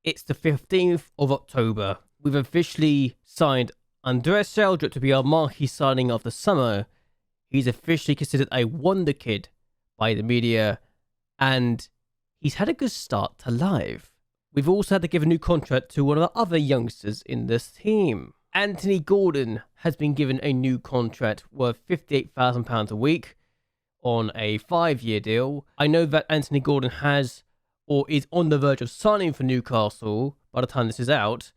It's the 15th of October. We've officially signed Andreas Schjelderup to be our marquee signing of the summer. He's officially considered a wonder kid by the media, and he's had a good start to life. We've also had to give a new contract to one of the other youngsters in this team. Anthony Gordon has been given a new contract worth £58,000 a week on a 5-year deal. I know that Anthony Gordon has or is on the verge of signing for Newcastle by the time this is out,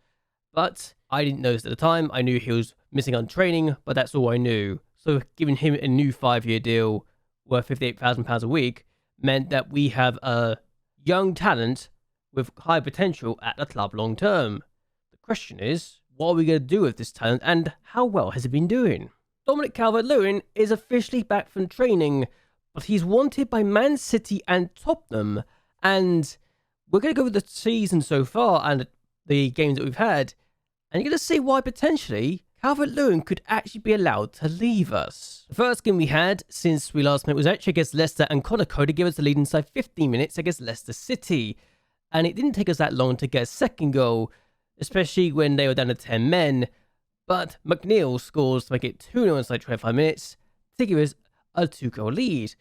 but I didn't know this at the time. I knew he was missing on training, but that's all I knew. So giving him a new 5-year deal worth £58,000 a week meant that we have a young talent with high potential at the club long term. The question is, what are we going to do with this talent, and how well has he been doing? Dominic Calvin-Lewin is officially back from training, but he's wanted by Man City and Tottenham, and we're going to go with the season so far and the games that we've had, and you're going to see why potentially Calvin-Lewin could actually be allowed to leave us. The first game we had since we last met was actually against Leicester, and Conor Coady gave us the lead inside 15 minutes against Leicester City, and it didn't take us that long to get a second goal, especially when they were down to 10 men, but MacLeod scores to make it 2-0 inside 25 minutes to give us a 2-goal lead.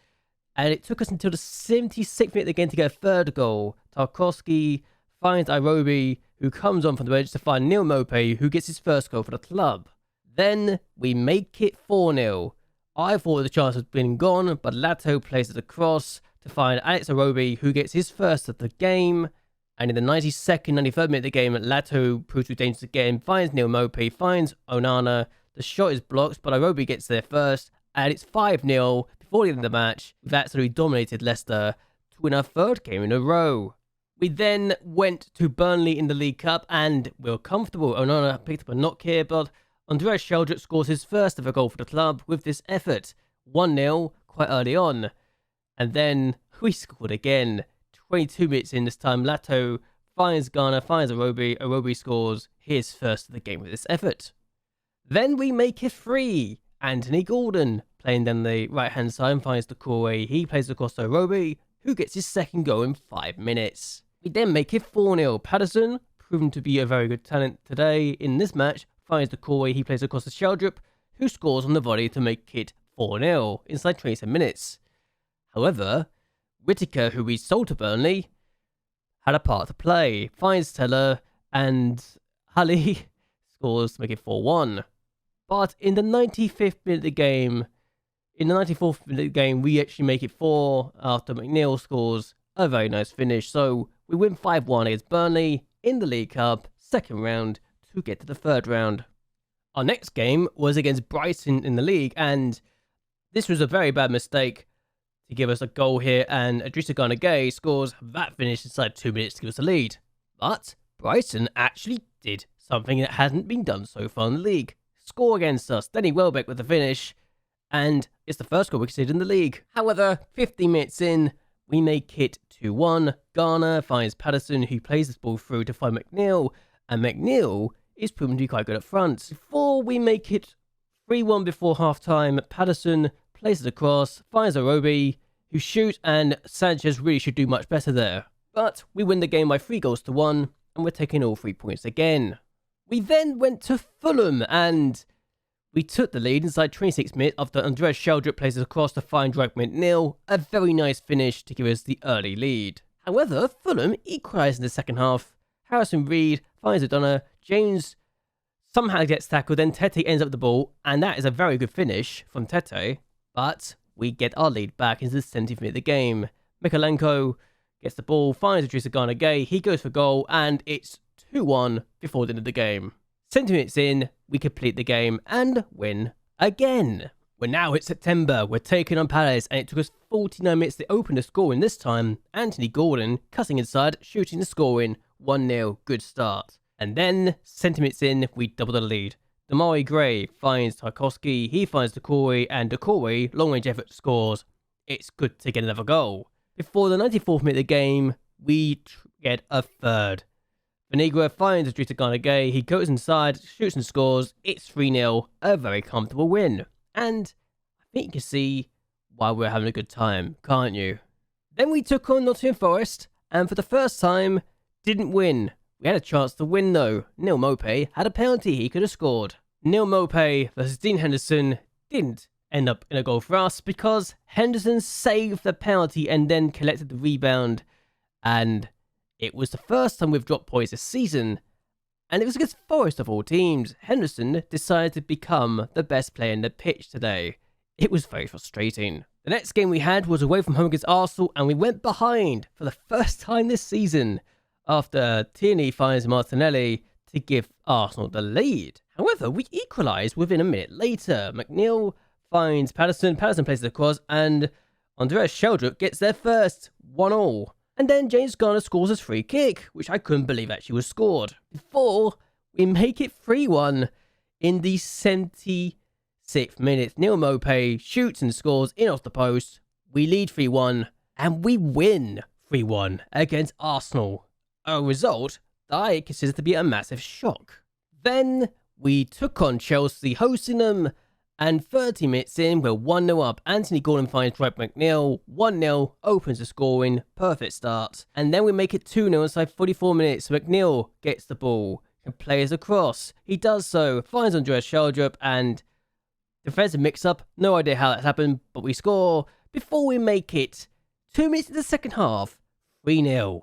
And it took us until the 76th minute again to get a third goal. Tarkowski finds Irobi, who comes on from the bench to find Neil Maupay, who gets his first goal for the club. Then we make it 4-0. I thought the chance had been gone, but Lato plays it across to find Alex Irobi, who gets his first of the game. And in the 92nd, 93rd minute of the game, Lato proves to be dangerous again, finds Neil Maupay, finds Onana. The shot is blocked, but Irobi gets there first, and it's 5-0 before the end of the match. We've absolutely dominated Leicester to win our third game in a row. We then went to Burnley in the League Cup, and we were comfortable. Onana picked up a knock here, but Andreas Schjelderup scores his first ever goal for the club with this effort. 1-0 quite early on. And then we scored again. 22 minutes in this time, Lato finds Ghana, finds Irobi. Irobi scores his first of the game with this effort. Then we make it 3. Anthony Gordon playing down the right-hand side finds Doucouré. He plays across to Irobi, who gets his second goal in 5 minutes. We then make it 4-0. Patterson, proven to be a very good talent today in this match, finds Doucouré. He plays across to Schjelderup, who scores on the volley to make it 4-0 inside 27 minutes. However, Whittaker, who we sold to Burnley, had a part to play. Finds Teller, and Halley scores to make it 4-1. But in the 95th minute of the game, in the 94th minute of the game, we actually make it 4 after MacLeod scores a very nice finish. So we win 5-1 against Burnley in the League Cup, second round, to get to the third round. Our next game was against Brighton in the league, and this was a very bad mistake to give us a goal here, and Idrissa Gana Gueye scores that finish inside 2 minutes to give us the lead. But Brighton actually did something that hasn't been done so far in the league. Score against us, Danny Welbeck with the finish, and it's the first goal we conceded in the league. However, 15 minutes in, we make it 2-1. Ghana finds Patterson, who plays this ball through to find MacLeod, and MacLeod is proven to be quite good up front. Before we make it 3-1 before half-time, Patterson plays it across, finds Irobi, who shoots, and Sanchez really should do much better there. But we win the game by 3-1, and we're taking all 3 points again. We then went to Fulham, and we took the lead inside 26 minutes after Andreas Schjelderup plays it across to find MacLeod. A very nice finish to give us the early lead. However, Fulham equalised in the second half. Harrison Reed finds O'Donnell. James somehow gets tackled, then Tete ends up the ball, and that is a very good finish from Tete. But we get our lead back into the 70th minute of the game. Mikalenko gets the ball, finds Idrissa Gana Gueye, he goes for goal, and it's 2-1 before the end of the game. 70 minutes in, we complete the game and win again. We're now at September, we're taking on Palace, and it took us 49 minutes to open the scoring this time. Anthony Gordon cutting inside, shooting and scoring, 1-0, good start. And then, 70 minutes in, we double the lead. Damari Gray finds Tarkowski, he finds Doucouré, and Doucouré, long-range effort, scores. It's good to get another goal. Before the 94th minute of the game, we get a third. Vanigra finds Idrissa Gana Gueye, he goes inside, shoots and scores. It's 3-0, a very comfortable win. And I think you can see why we're having a good time, can't you? Then we took on Nottingham Forest, and for the first time, didn't win. We had a chance to win though. Neil Maupay had a penalty he could have scored. Neil Maupay versus Dean Henderson didn't end up in a goal for us because Henderson saved the penalty and then collected the rebound. And it was the first time we've dropped points this season. And it was against Forest of all teams. Henderson decided to become the best player in the pitch today. It was very frustrating. The next game we had was away from home against Arsenal, and we went behind for the first time this season after Toni finds Martinelli to give Arsenal the lead. However, we equalised within a minute later. MacLeod finds Patterson plays it across, and Andreas Schjelderup gets there first, 1-1. And then James Garner scores his free kick, which I couldn't believe actually was scored. Before we make it 3-1 in the 76th minute. Neil Maupay shoots and scores in off the post. We lead 3-1 and we win 3-1 against Arsenal. A result that I consider to be a massive shock. Then we took on Chelsea, hosting them, and 30 minutes in, we're 1-0 up. Anthony Gordon finds Dwight McNeil, 1-0, opens the scoring, perfect start. And then we make it 2-0 inside 44 minutes. McNeil gets the ball and plays across. He does so, finds Andreas Schjelderup, and defensive mix-up. No idea how that happened, but we score before we make it 2 minutes in the second half, 3-0.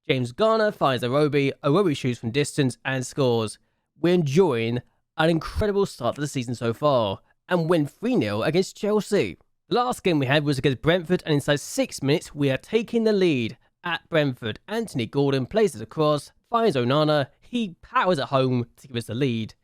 James Garner finds Arobi. Arobi shoots from distance and scores. We're enjoying an incredible start to the season so far and win 3-0 against Chelsea. The last game we had was against Brentford, and inside 6 minutes we are taking the lead at Brentford. Anthony Gordon plays it across, finds Onana, he powers it home to give us the lead.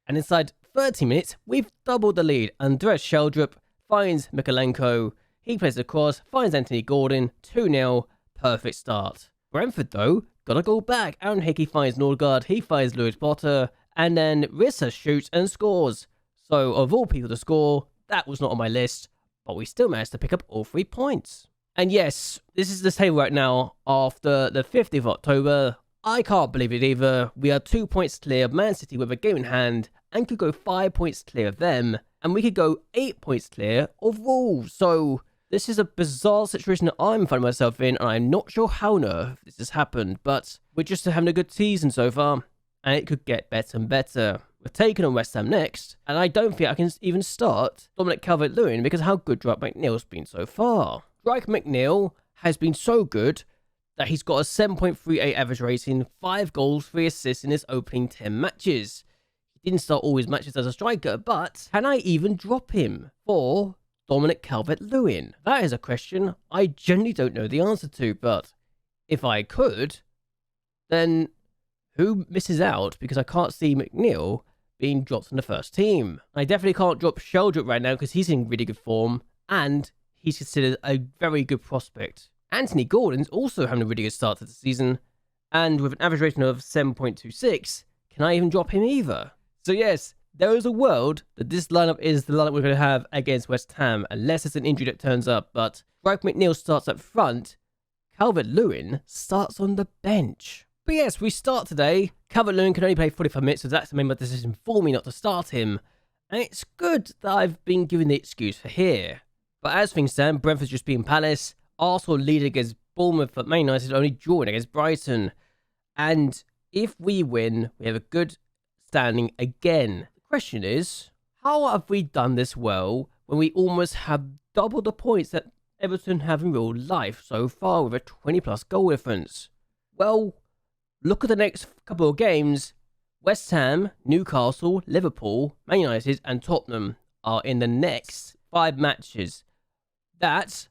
And inside 30 minutes we've doubled the lead. Andreas Schjelderup finds Mikalenko, he plays it across, finds Anthony Gordon, 2-0, perfect start. Brentford though got a goal back. Aaron Hickey finds Nordgaard, he finds Lewis Potter, and then Rissa shoots and scores. So, of all people to score, that was not on my list, but we still managed to pick up all 3 points. And yes, this is the table right now after the 5th of October. I can't believe it either. We are 2 points clear of Man City with a game in hand, and could go 5 points clear of them, and we could go 8 points clear of Wolves. So, this is a bizarre situation that I'm finding myself in, and I'm not sure how on earth this has happened, but we're just having a good season so far. And it could get better and better. We're taking on West Ham next, and I don't think I can even start Dominic Calvin-Lewin because of how good Dwight McNeil's been so far. Dwight McNeil has been so good that he's got a 7.38 average rating, 5 goals, 3 assists in his opening 10 matches. He didn't start all his matches as a striker, but can I even drop him for Dominic Calvin-Lewin? That is a question I genuinely don't know the answer to, but if I could, then who misses out because I can't see McNeil being dropped from the first team. I definitely can't drop Schjelderup right now because he's in really good form and he's considered a very good prospect. Anthony Gordon's also having a really good start to the season, and with an average rating of 7.26, can I even drop him either? So yes, there is a world that this lineup is the lineup we're going to have against West Ham, unless it's an injury that turns up, but Dwight McNeil starts up front, Calvin-Lewin starts on the bench. But yes, we start today. Calvin-Lewin can only play 45 minutes, so that's made my decision for me not to start him. And it's good that I've been given the excuse for here. But as things stand, Brentford's just beating Palace. Arsenal lead against Bournemouth, but Man United only drawing against Brighton. And if we win, we have a good standing again. The question is, how have we done this well when we almost have double the points that Everton have in real life so far with a 20+ goal difference? Well, look at the next couple of games. West Ham, Newcastle, Liverpool, Man United and Tottenham are in the next 5 matches. That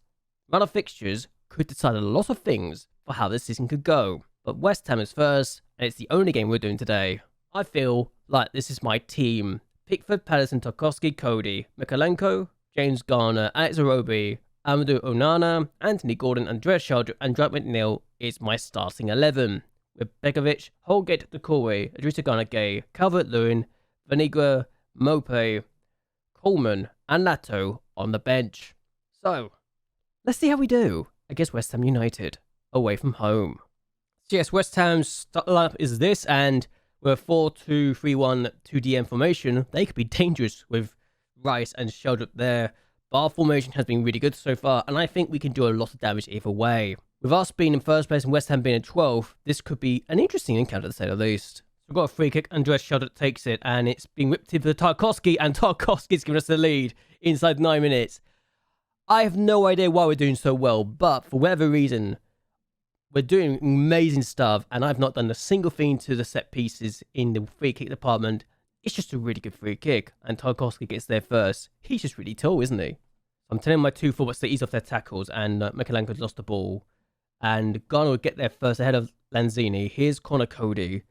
run of fixtures could decide a lot of things for how this season could go. But West Ham is first, and it's the only game we're doing today. I feel like this is my team. Pickford, Patterson, Tarkowski, Cody, Mikalenko, James Garner, Alex Arobi, Amadou Onana, Anthony Gordon, Andreas Schjelderup and Dwight McNeil is my starting 11. With Begovic, Holgate, Decore, Idrissa Gana Gay, Calvert-Lewin, Vanigua, Maupay, Coleman, and Lato on the bench. So, let's see how we do against West Ham United, away from home. So yes, West Ham's lineup is this, and with a 4-2-3-1 2DM formation, they could be dangerous with Rice and Schjelderup there. But our formation has been really good so far, and I think we can do a lot of damage either way. With us being in first place and West Ham being in 12th, this could be an interesting encounter to say the least. We've got a free kick, Andreas Schjelderup takes it, and it's being whipped in for Tarkowski, and Tarkowski's giving us the lead inside 9 minutes. I have no idea why we're doing so well, but for whatever reason, we're doing amazing stuff, and I've not done a single thing to the set pieces in the free kick department. It's just a really good free kick, and Tarkowski gets there first. He's just really tall, isn't he? I'm telling my two fullbacks to ease off their tackles, and MacLeod lost the ball. And Ghana will get there first ahead of Lanzini. Here's Connor Cody.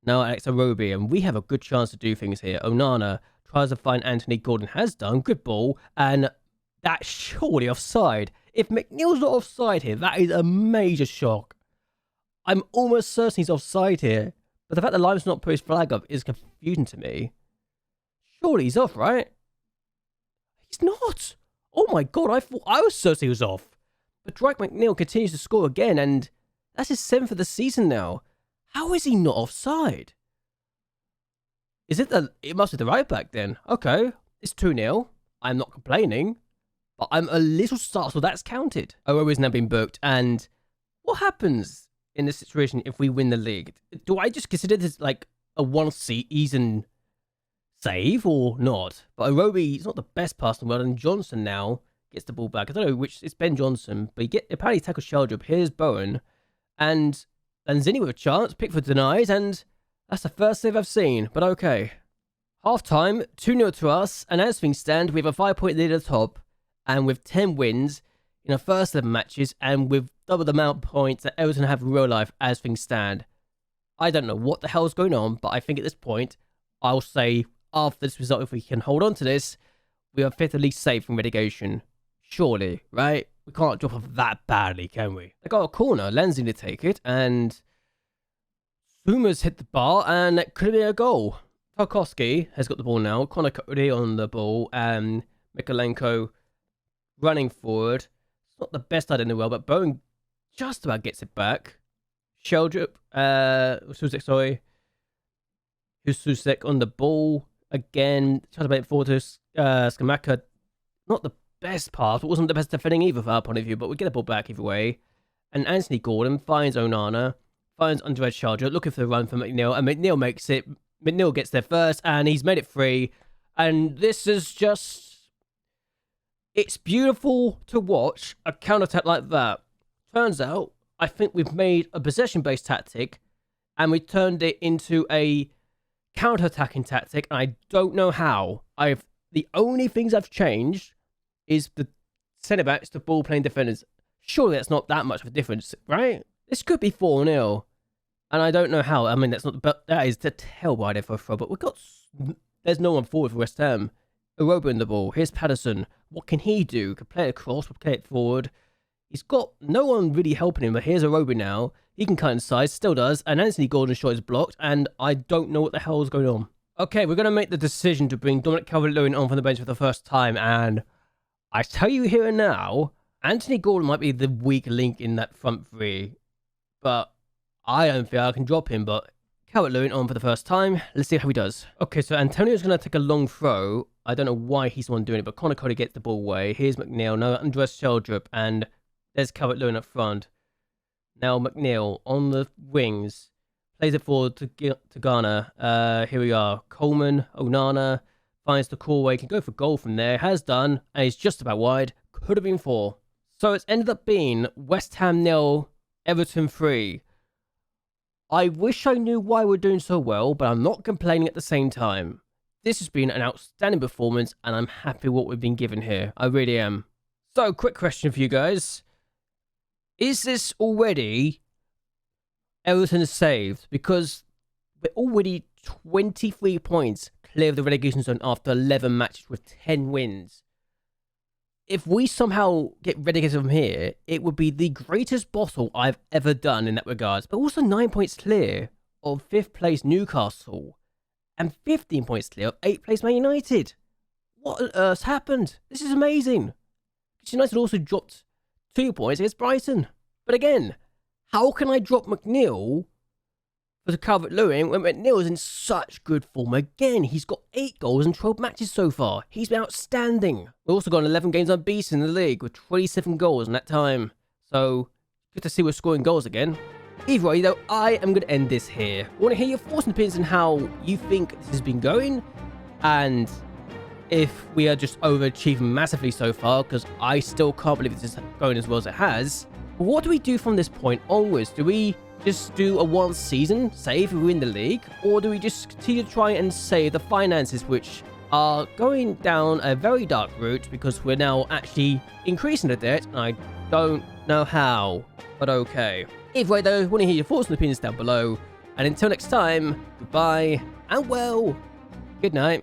Now Alex Arobi, and we have a good chance to do things here. Onana tries to find Anthony Gordon. Has done. Good ball. And that's surely offside. If McNeil's not offside here, that is a major shock. I'm almost certain he's offside here. But the fact that Lime's not put his flag up is confusing to me. Surely he's off, right? He's not. Oh my god, I thought I was certain he was off. But Drake McNeil continues to score again, and that's his 7th of the season now. How is he not offside? It must be the right back then. Okay, it's 2-0. I'm not complaining, but I'm a little startled that's counted. Oro's now been booked, and what happens in this situation if we win the league? Do I just consider this like a one-season save or not? But Orobi is not the best passer in the world, and Johnson now gets the ball back. I don't know which, it's Ben Johnson, but apparently tackles Schjelderup. Here's Bowen, and Lanzini with a chance. Pickford denies, and that's the first save I've seen, but okay. Half time, 2-0 to us, and as things stand, we have a 5-point lead at the top, and with 10 wins in our first 11 matches, and with double the amount of points that Everton have in real life as things stand. I don't know what the hell's going on, but I think at this point, I'll say after this result, if we can hold on to this, we are 5th at least safe from relegation. Surely, right? We can't drop off that badly, can we? They got a corner, Lanzini to take it, and Zuma's hit the bar, and it could be a goal. Tarkowski has got the ball now. Connor Cody on the ball, and Mikalenko running forward. It's not the best idea in the world, but Bowen just about gets it back. Schjelderup, Susek, sorry. Susek on the ball again. Trying to make it forward to Skamaka. Not the best pass, but wasn't the best defending either from our point of view, but we get the ball back either way. And Anthony Gordon finds Onana, finds Andreas Schjelderup, looking for the run for McNeil, and McNeil makes it. McNeil gets there first, and he's made it free. And this is just... It's beautiful to watch a counter-attack like that. Turns out, I think we've made a possession-based tactic, and we turned it into a counter-attacking tactic, and I don't know how. The only things I've changed is the centre-backs to ball-playing defenders. Surely that's not that much of a difference, right? This could be 4-0. And I don't know how. I mean, that is a terrible idea for a throw, but there's no one forward for West Ham. Aroba in the ball. Here's Patterson. What can he do? Could play it across, play it forward. He's got no one really helping him, but here's Aroba now. He can cut inside, still does, and Anthony Gordon's shot is blocked, and I don't know what the hell is going on. Okay, we're going to make the decision to bring Dominic Calvin-Lewin on from the bench for the first time, and I tell you here and now, Anthony Gordon might be the weak link in that front three, but I don't think I can drop him, but Calvin-Lewin on for the first time. Let's see how he does. Okay, so Antonio's going to take a long throw. I don't know why he's the one doing it, but Connor Cody gets the ball away. Here's McNeil. Now Andreas Schjelderup, and there's Calvin-Lewin up front. Now McNeil on the wings. Plays it forward to Ghana. Here we are. Coleman, Onana, finds the call can go for goal from there. Has done, and he's just about wide. Could have been 4. So it's ended up being West Ham 0, Everton 3. I wish I knew why we're doing so well, but I'm not complaining at the same time. This has been an outstanding performance, and I'm happy with what we've been given here. I really am. So, quick question for you guys. Is this already Everton saved? Because we're already 23 points clear of the relegation zone after 11 matches with 10 wins. If we somehow get relegated from here, it would be the greatest bottle I've ever done in that regards. But also 9 points clear of 5th place Newcastle and 15 points clear of 8th place Man United. What on earth happened? This is amazing. United also dropped 2 points against Brighton. But again, how can I drop McNeil for the Calvert-Lewin when McNeil is in such good form again? He's got 8 goals in 12 matches so far. He's been outstanding. We've also got 11 games unbeaten in the league with 27 goals in that time. So, Good to see we're scoring goals again. Either way, though, I am going to end this here. I want to hear your thoughts and opinions on how you think this has been going, and if we are just overachieving massively so far, because I still can't believe this is going as well as it has. But what do we do from this point onwards? Do we just do a one season, say if we win the league, or do we just continue to try and save the finances, which are going down a very dark route because we're now actually increasing the debt, and I don't know how, but okay. Either way though, I want to hear your thoughts and opinions down below, and until next time, goodbye, and well, good night.